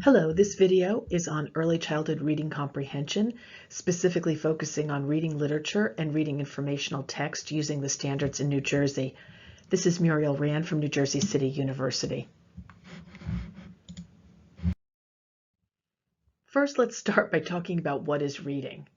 Hello, this video is on early childhood reading comprehension, specifically focusing on reading literature and reading informational text using the standards in New Jersey. This is Muriel Rand from New Jersey City University. First, let's start by talking about what is reading.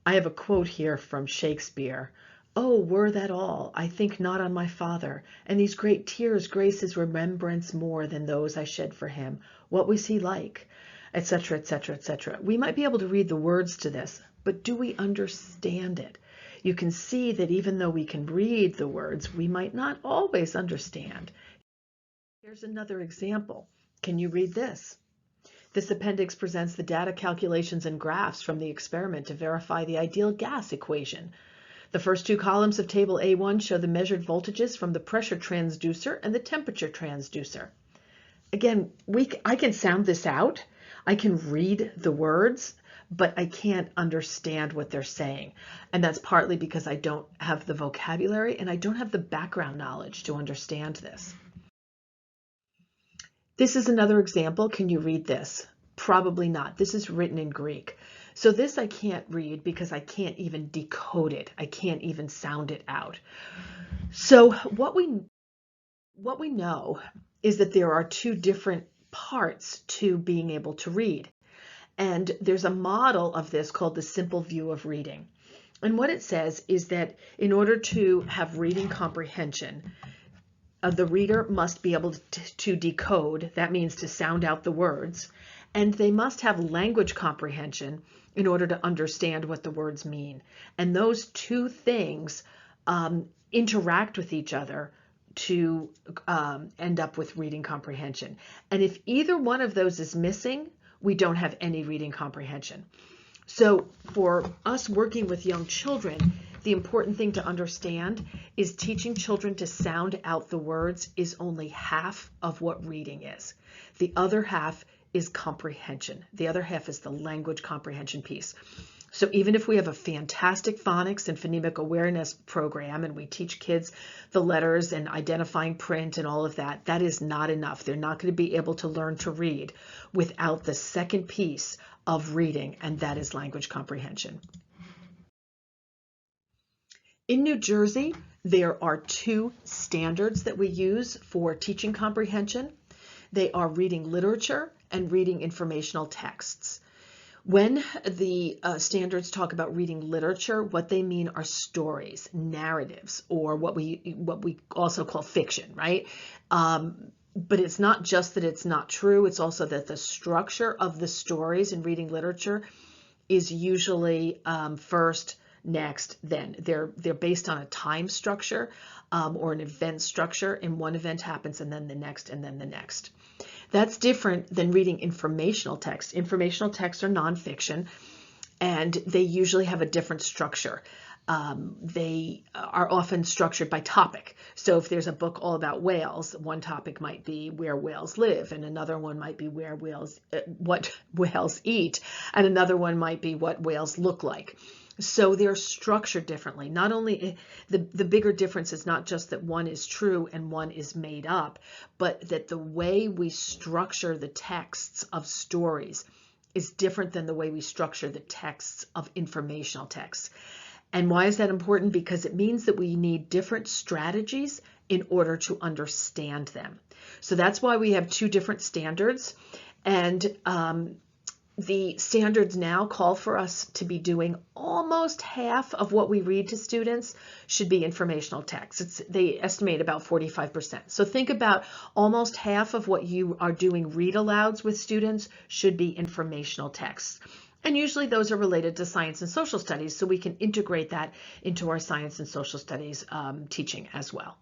I have a quote here from Shakespeare. "Oh, were that all, I think not on my father, and these great tears grace his remembrance more than those I shed for him. What was he like?" Etc., etc., etc. We might be able to read the words to this, but do we understand it? You can see that even though we can read the words, we might not always understand. Here's another example. Can you read this? This appendix presents the data calculations and graphs from the experiment to verify the ideal gas equation. The first two columns of table A1 show the measured voltages from the pressure transducer and the temperature transducer. Again, I can sound this out. I can read the words, but I can't understand what they're saying. And that's partly because I don't have the vocabulary and I don't have the background knowledge to understand this. This is another example. Can you read this? Probably not. This is written in Greek. So this I can't read because I can't even decode it. I can't even sound it out. So what we know is that there are two different parts to being able to read. And there's a model of this called the simple view of reading. And what it says is that in order to have reading comprehension, the reader must be able to decode, that means to sound out the words, and they must have language comprehension in order to understand what the words mean. And those two things interact with each other to end up with reading comprehension. And if either one of those is missing, we don't have any reading comprehension. So for us working with young children, the important thing to understand is teaching children to sound out the words is only half of what reading is. The other half is comprehension. The other half is the language comprehension piece. So even if we have a fantastic phonics and phonemic awareness program and we teach kids the letters and identifying print and all of that, that is not enough. They're not going to be able to learn to read without the second piece of reading, and that is language comprehension. In New Jersey, there are two standards that we use for teaching comprehension. They are reading literature and reading informational texts. When the standards talk about reading literature, what they mean are stories, narratives, or what we also call fiction, right? But it's not just that it's not true, it's also that the structure of the stories in reading literature is usually first, next, then. They're based on a time structure or an event structure, and one event happens and then the next and then the next. That's different than reading informational text. Informational texts are nonfiction, and they usually have a different structure. They are often structured by topic. So if there's a book all about whales, one topic might be where whales live, and another one might be what whales eat, and another one might be what whales look like. So they're structured differently. Not only the bigger difference is not just that one is true and one is made up, but that the way we structure the texts of stories is different than the way we structure the texts of informational texts. And why is that important? Because it means that we need different strategies in order to understand them. So that's why we have two different standards. And the standards now call for us to be doing almost half of what we read to students should be informational text. They estimate about 45%. So think about almost half of what you are doing read alouds with students should be informational texts. And usually those are related to science and social studies, so we can integrate that into our science and social studies teaching as well.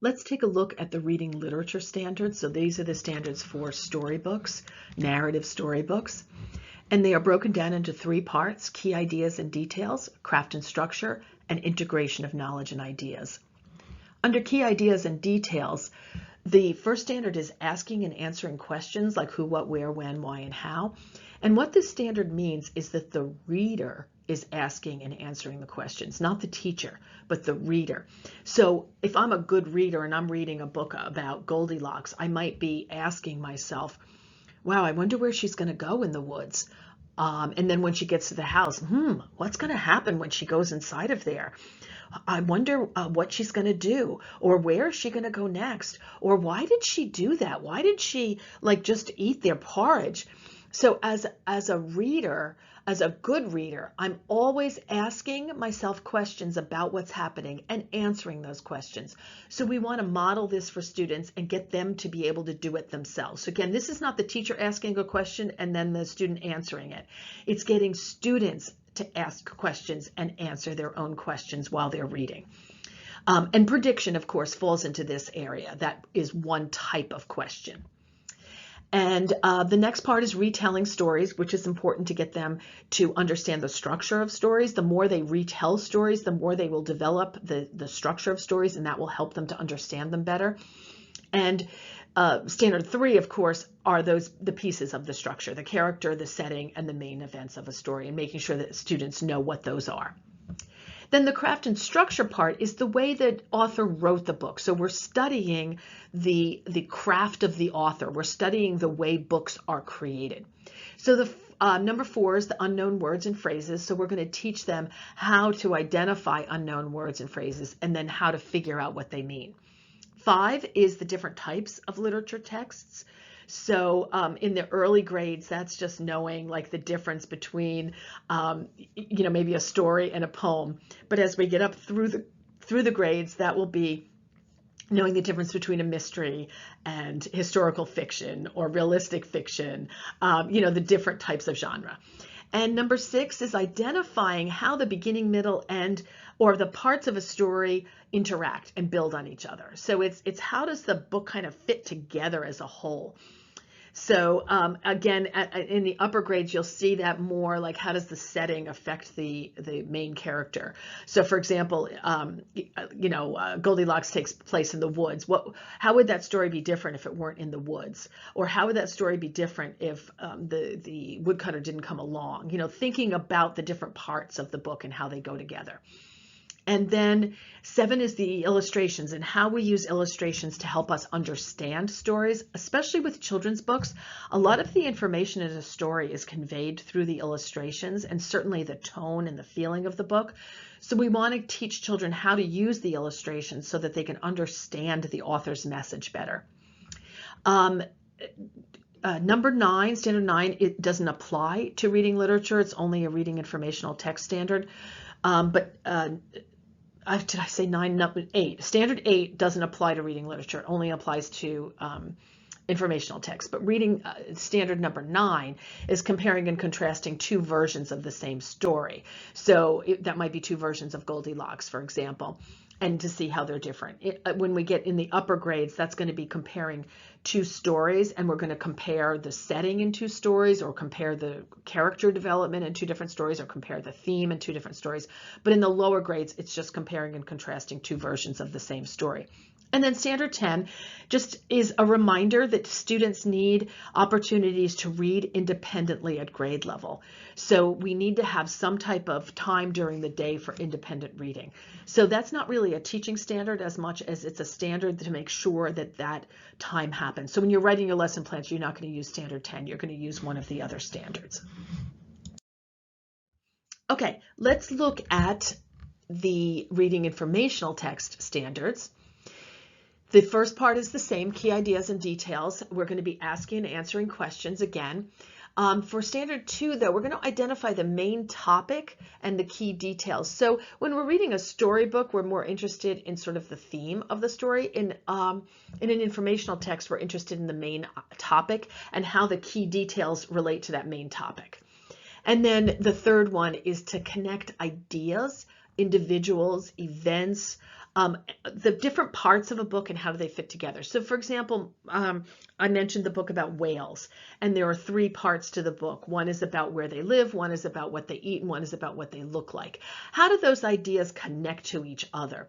Let's take a look at the reading literature standards. So these are the standards for storybooks, narrative storybooks, and they are broken down into three parts: key ideas and details, craft and structure, and integration of knowledge and ideas. Under key ideas and details, the first standard is asking and answering questions like who, what, where, when, why, and how. And what this standard means is that the reader is asking and answering the questions, not the teacher, but the reader. So if I'm a good reader and I'm reading a book about Goldilocks, I might be asking myself, wow, I wonder where she's going to go in the woods. And then when she gets to the house, what's going to happen when she goes inside of there? I wonder what she's going to do, or where is she going to go next? Or why did she do that? Why did she like just eat their porridge? So as a reader, as a good reader, I'm always asking myself questions about what's happening and answering those questions. So we want to model this for students and get them to be able to do it themselves. So again, this is not the teacher asking a question and then the student answering it. It's getting students to ask questions and answer their own questions while they're reading. And prediction, of course, falls into this area. That is one type of question. And the next part is retelling stories, which is important to get them to understand the structure of stories. The more they retell stories, the more they will develop the structure of stories, and that will help them to understand them better. And standard 3, of course, are the pieces of the structure, the character, the setting, and the main events of a story, and making sure that students know what those are. Then the craft and structure part is the way that author wrote the book. So we're studying the craft of the author. We're studying the way books are created. So the number 4 is the unknown words and phrases. So we're going to teach them how to identify unknown words and phrases and then how to figure out what they mean. 5 is the different types of literature texts. So in the early grades, that's just knowing like the difference between, maybe a story and a poem. But as we get up through the grades, that will be knowing the difference between a mystery and historical fiction or realistic fiction, the different types of genre. And number 6 is identifying how the beginning, middle, end, or the parts of a story interact and build on each other. So it's how does the book kind of fit together as a whole. So again, in the upper grades, you'll see that more like how does the setting affect the main character. So for example, Goldilocks takes place in the woods. How would that story be different if it weren't in the woods? Or how would that story be different if the woodcutter didn't come along? Thinking about the different parts of the book and how they go together. And then 7 is the illustrations and how we use illustrations to help us understand stories, especially with children's books. A lot of the information in a story is conveyed through the illustrations and certainly the tone and the feeling of the book. So we want to teach children how to use the illustrations so that they can understand the author's message better. Number 9, standard 9, it doesn't apply to reading literature. It's only a reading informational text standard. Did I say 9? No, 8. Standard 8 doesn't apply to reading literature. It only applies to informational text. But reading standard number 9 is comparing and contrasting 2 versions of the same story. So that might be 2 versions of Goldilocks, for example, and to see how they're different. When we get in the upper grades, that's going to be comparing 2 stories, and we're going to compare the setting in 2 stories, or compare the character development in 2 different stories, or compare the theme in 2 different stories. But in the lower grades, it's just comparing and contrasting 2 versions of the same story. And then standard 10 just is a reminder that students need opportunities to read independently at grade level. So we need to have some type of time during the day for independent reading. So that's not really a teaching standard as much as it's a standard to make sure that that time happens. So when you're writing your lesson plans, you're not going to use standard 10. You're going to use one of the other standards. Okay, let's look at the reading informational text standards. The first part is the same, key ideas and details. We're going to be asking and answering questions again. For standard 2, though, we're going to identify the main topic and the key details. So when we're reading a storybook, we're more interested in sort of the theme of the story. In an informational text, we're interested in the main topic and how the key details relate to that main topic. And then the third one is to connect ideas, individuals, events, the different parts of a book and how do they fit together. So for example, I mentioned the book about whales, and there are 3 parts to the book. One is about where they live, one is about what they eat, and one is about what they look like. How do those ideas connect to each other?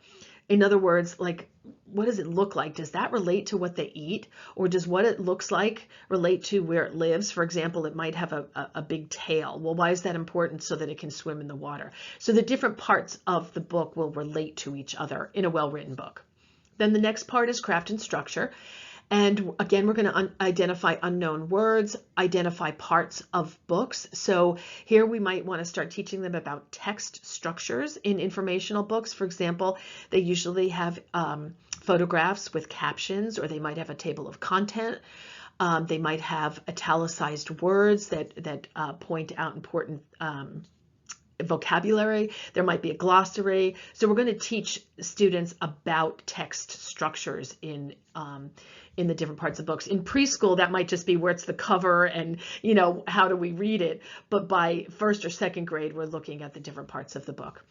In other words, like, what does it look like? Does that relate to what they eat? Or does what it looks like relate to where it lives? For example, it might have a big tail. Well, why is that important? So that it can swim in the water. So the different parts of the book will relate to each other in a well-written book. Then the next part is craft and structure. And again, we're going to identify unknown words, identify parts of books. So here we might want to start teaching them about text structures in informational books. For example, they usually have photographs with captions, or they might have a table of content. They might have italicized words that point out important vocabulary. There might be a glossary. So we're going to teach students about text structures in the different parts of books. In preschool, that might just be where it's the cover and, you know, how do we read it? But by first or second grade, we're looking at the different parts of the book.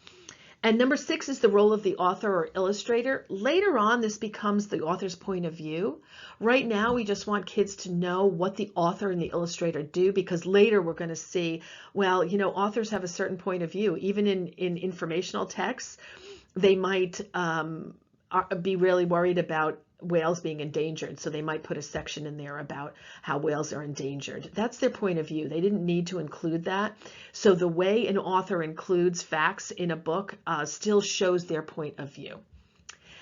And number 6 is the role of the author or illustrator. Later on, this becomes the author's point of view. Right now, we just want kids to know what the author and the illustrator do, because later we're going to see, well, you know, authors have a certain point of view. Even in informational texts, they might be really worried about whales being endangered, so they might put a section in there about how whales are endangered. That's their point of view. They didn't need to include that. So the way an author includes facts in a book still shows their point of view.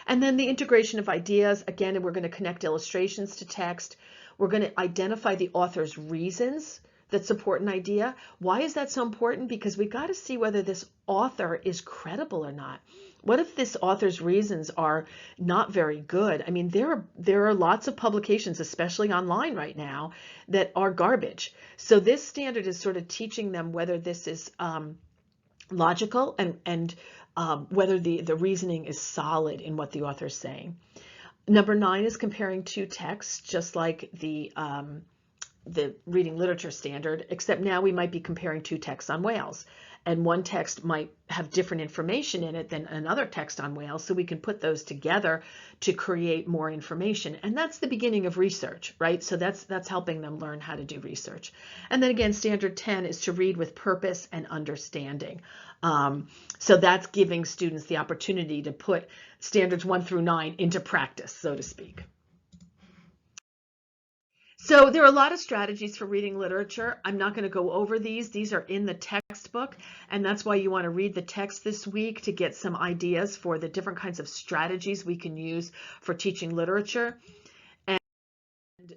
And then the integration of ideas. Again, we're going to connect illustrations to text. We're going to identify the author's reasons that support an idea. Why is that so important? Because we've got to see whether this author is credible or not. What if this author's reasons are not very good? I mean, there are lots of publications, especially online right now, that are garbage. So this standard is sort of teaching them whether this is logical and whether the reasoning is solid in what the author is saying. Number 9 is comparing 2 texts, just like the reading literature standard, except now we might be comparing 2 texts on whales. And one text might have different information in it than another text on whales, so we can put those together to create more information. And that's the beginning of research, right? So that's helping them learn how to do research. And then again, standard 10 is to read with purpose and understanding. So that's giving students the opportunity to put standards 1 through 9 into practice, so to speak. So there are a lot of strategies for reading literature. I'm not going to go over these. These are in the textbook, and that's why you want to read the text this week to get some ideas for the different kinds of strategies we can use for teaching literature, and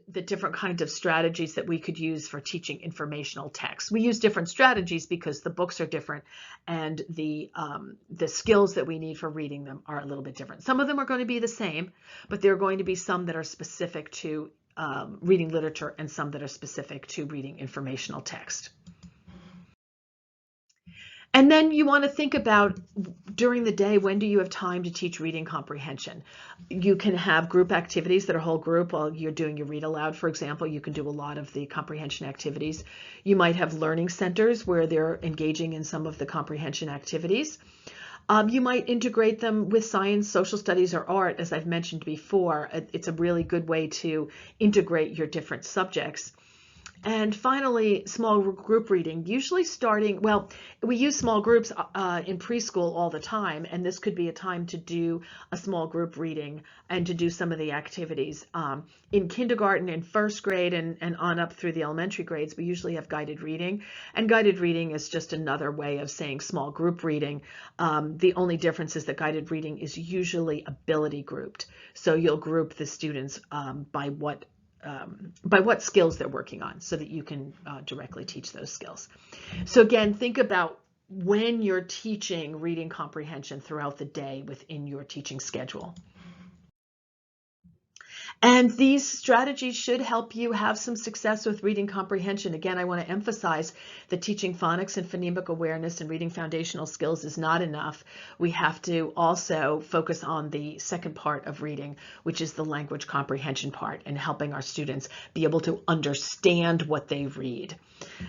the different kinds of strategies that we could use for teaching informational text. We use different strategies because the books are different, and the skills that we need for reading them are a little bit different. Some of them are going to be the same, but there are going to be some that are specific to reading literature and some that are specific to reading informational text. And then you want to think about, during the day, when do you have time to teach reading comprehension? You can have group activities that are whole group while you're doing your read aloud, for example. You can do a lot of the comprehension activities. You might have learning centers where they're engaging in some of the comprehension activities. You might integrate them with science, social studies, or art, as I've mentioned before. It's a really good way to integrate your different subjects. And finally, small group reading, usually starting, well, we use small groups in preschool all the time, and this could be a time to do a small group reading and to do some of the activities. In kindergarten and first grade and on up through the elementary grades, we usually have guided reading, and guided reading is just another way of saying small group reading. The only difference is that guided reading is usually ability grouped. So you'll group the students by what skills they're working on so that you can directly teach those skills. So again, think about when you're teaching reading comprehension throughout the day within your teaching schedule. And these strategies should help you have some success with reading comprehension. Again, I want to emphasize that teaching phonics and phonemic awareness and reading foundational skills is not enough. We have to also focus on the second part of reading, which is the language comprehension part, and helping our students be able to understand what they read.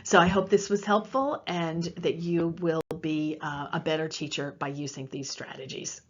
So I hope this was helpful and that you will be a better teacher by using these strategies.